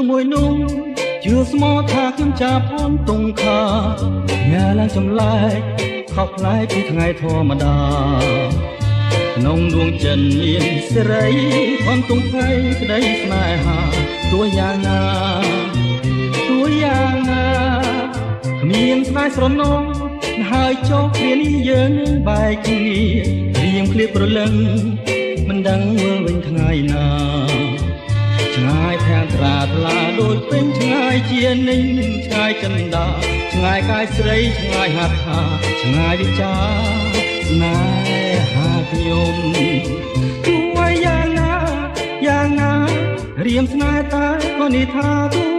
មួយនោះជឿស្មោះថាខ្ញុំចាប់អូនតុងខាញ៉ាឡើងចម្លែកខុសប្លែកពីថ្ងៃធម្មតាក្នុងដួងចិត្តមានសេរីអូនតុងភ័យក្តីស្នេហាទោះយ៉ាងណាគ្មានស្នេហ៍ស្រណងហើយចុះគ្នានេះយើងនឹងបែកគ្នារៀងឃ្លៀបប្រលឹងមិនដឹងមើលវិញថ្ងៃណាឆ្ងាយខាងត្រាថ្លាដូចពេញឆ្ងាយជានិញឆ្ងាយចិនដាឆ្ងាយកាយស្រីឆ្ងាយហាត់ថាឆ្ងាយវិចាស្នេហាខ្ញុំទោះយ៉ាងណារៀមស្នេហ៍តែក៏និយាយថា